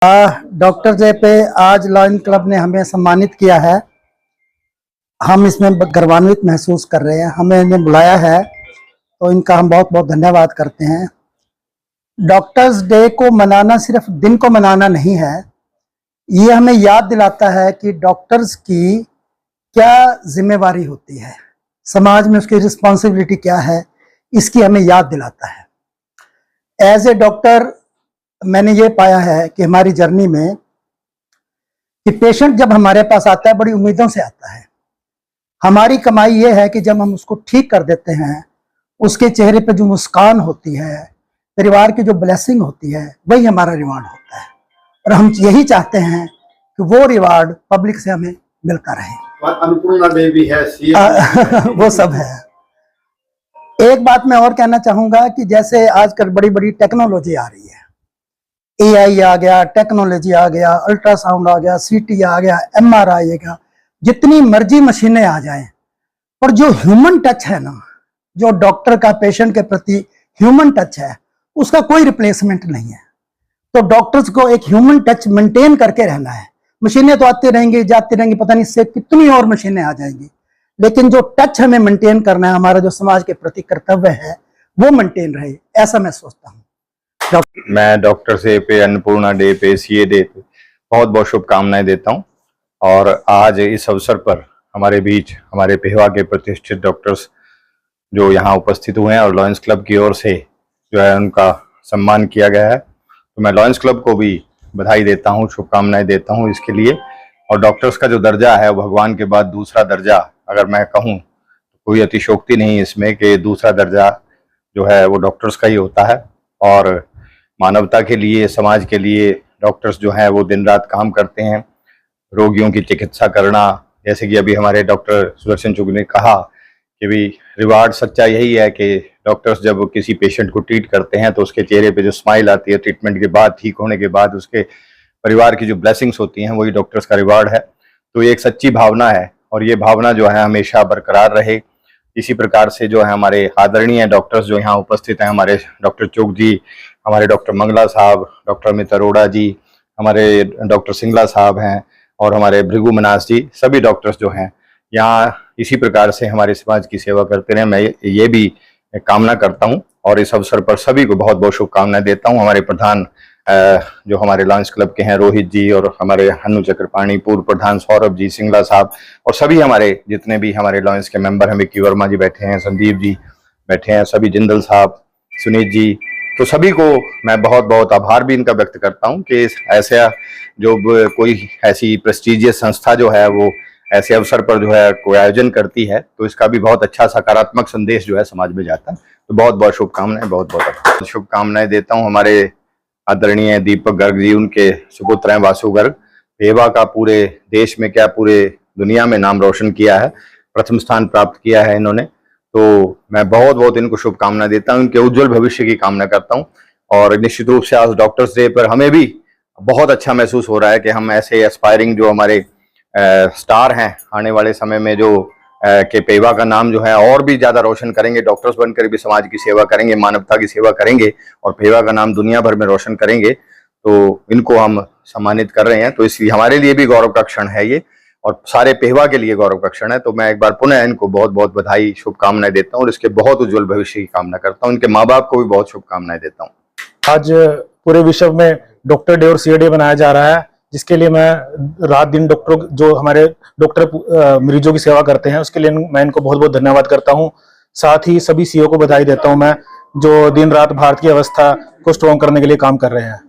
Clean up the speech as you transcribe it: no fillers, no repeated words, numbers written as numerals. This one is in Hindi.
डॉक्टर डे पे आज लॉयंस क्लब ने हमें सम्मानित किया है। हम इसमें गर्वान्वित महसूस कर रहे हैं। हमें इन्हें बुलाया है तो इनका हम बहुत बहुत धन्यवाद करते हैं। डॉक्टर्स डे को मनाना सिर्फ दिन को मनाना नहीं है, ये हमें याद दिलाता है कि डॉक्टर्स की क्या जिम्मेवारी होती है, समाज में उसकी रिस्पॉन्सिबिलिटी क्या है, इसकी हमें याद दिलाता है। एज ए डॉक्टर मैंने ये पाया है कि हमारी जर्नी में कि पेशेंट जब हमारे पास आता है बड़ी उम्मीदों से आता है। हमारी कमाई ये है कि जब हम उसको ठीक कर देते हैं, उसके चेहरे पे जो मुस्कान होती है, परिवार की जो ब्लेसिंग होती है, वही हमारा रिवार्ड होता है। और हम यही चाहते हैं कि वो रिवार्ड पब्लिक से हमें मिलता रहे। अन्नपूर्णा देवी है, वो सब है। एक बात मैं और कहना चाहूंगा कि जैसे आजकल बड़ी बड़ी टेक्नोलॉजी आ रही है, एआई आ गया, टेक्नोलॉजी आ गया, अल्ट्रासाउंड आ गया, सीटी आ गया, एमआरआई आ गया, जितनी मर्जी मशीनें आ जाएं, पर जो ह्यूमन टच है ना, जो डॉक्टर का पेशेंट के प्रति ह्यूमन टच है, उसका कोई रिप्लेसमेंट नहीं है। तो डॉक्टर्स को एक ह्यूमन टच मेंटेन करके रहना है। मशीनें तो आती रहेंगी जाती रहेंगी, पता नहीं इससे कितनी और मशीनें आ जाएंगी, लेकिन जो टच हमें मेंटेन करना है, हमारा जो समाज के प्रति कर्तव्य है, वो मेंटेन रहे, ऐसा मैं सोचता हूँ। मैं डॉक्टर से पे अन्नपूर्णा डे पे, सीए डे पे बहुत बहुत शुभकामनाएं देता हूं। और आज इस अवसर पर हमारे बीच हमारे पेहवा के प्रतिष्ठित डॉक्टर्स जो यहाँ उपस्थित हुए हैं और लॉयंस क्लब की ओर से जो है उनका सम्मान किया गया है, तो मैं लॉयंस क्लब को भी बधाई देता हूँ, शुभकामनाएं देता हूँ इसके लिए। और डॉक्टर्स का जो दर्जा है वो भगवान के बाद दूसरा दर्जा, अगर मैं कहूँ तो कोई अतिशोक्ति नहीं इसमें कि दूसरा दर्जा जो है वो डॉक्टर्स का ही होता है। और मानवता के लिए, समाज के लिए डॉक्टर्स जो हैं वो दिन रात काम करते हैं, रोगियों की चिकित्सा करना। जैसे कि अभी हमारे डॉक्टर सुदर्शन चुग ने कहा कि भी रिवार्ड सच्चा यही है कि डॉक्टर्स जब किसी पेशेंट को ट्रीट करते हैं तो उसके चेहरे पे जो स्माइल आती है ट्रीटमेंट के बाद, ठीक होने के बाद, उसके परिवार की जो ब्लेसिंग्स होती हैं, वही डॉक्टर्स का रिवार्ड है। तो ये एक सच्ची भावना है और ये भावना जो है हमेशा बरकरार रहे। इसी प्रकार से जो है हमारे आदरणीय डॉक्टर्स जो यहाँ उपस्थित हैं, हमारे डॉक्टर चुग जी, हमारे डॉक्टर मंगला साहब, डॉक्टर अमित अरोड़ा जी, हमारे डॉक्टर सिंगला साहब हैं और हमारे भृगु मनास जी, सभी डॉक्टर्स जो हैं यहाँ इसी प्रकार से हमारे समाज की सेवा करते रहे, मैं ये भी कामना करता हूँ। और इस अवसर पर सभी को बहुत बहुत शुभकामनाएं देता हूँ। हमारे प्रधान जो हमारे लॉयंस क्लब के हैं रोहित जी, और हमारे हनु चक्रपाणी, पूर्व प्रधान सौरभ जी, सिंगला साहब, और सभी हमारे जितने भी हमारे लॉयंस के मेंबर हैं, विक्की वर्मा जी बैठे हैं, संदीप जी बैठे हैं, सभी, जिंदल साहब, सुनीत जी, तो सभी को मैं बहुत बहुत आभार भी इनका व्यक्त करता हूं कि ऐसा जो कोई ऐसी प्रेस्टीजियस संस्था जो है वो ऐसे अवसर पर जो है कोई आयोजन करती है, तो इसका भी बहुत अच्छा सकारात्मक संदेश जो है समाज में जाता है। तो बहुत बहुत शुभकामनाएं, बहुत बहुत शुभकामनाएं देता हूं। हमारे आदरणीय दीपक गर्ग जी, उनके सुपुत्र हैं वासु गर्ग, पेहवा का पूरे देश में क्या पूरे दुनिया में नाम रोशन किया है, प्रथम स्थान प्राप्त किया है इन्होंने। तो मैं बहुत बहुत इनको शुभकामना देता हूँ, इनके उज्जवल भविष्य की कामना करता हूँ। और निश्चित रूप से आज डॉक्टर्स डे पर हमें भी बहुत अच्छा महसूस हो रहा है कि हम ऐसे एस्पायरिंग जो हमारे स्टार हैं, आने वाले समय में जो के पेहवा का नाम जो है और भी ज्यादा रोशन करेंगे, डॉक्टर्स बनकर भी समाज की सेवा करेंगे, मानवता की सेवा करेंगे और पेहवा का नाम दुनिया भर में रोशन करेंगे। तो इनको हम सम्मानित कर रहे हैं, तो इसलिए हमारे लिए भी गौरव का क्षण है ये, और सारे पेहवा के लिए गौरव का क्षण है। तो मैं एक बार पुनः इनको बहुत बहुत बधाई, शुभकामनाएं देता हूँ और इसके बहुत उज्जवल भविष्य की कामना करता हूँ। इनके माँ बाप को भी बहुत शुभकामनाएं देता हूँ। आज पूरे विश्व में डॉक्टर डे और सीए डे मनाया जा रहा है, जिसके लिए मैं रात दिन डॉक्टर जो हमारे डॉक्टर मरीजों की सेवा करते हैं उसके लिए मैं इनको बहुत बहुत धन्यवाद करता हूँ। साथ ही सभी सीईओ को बधाई देता हूँ मैं, जो दिन रात भारत की अवस्था को स्ट्रॉन्ग करने के लिए काम कर रहे हैं।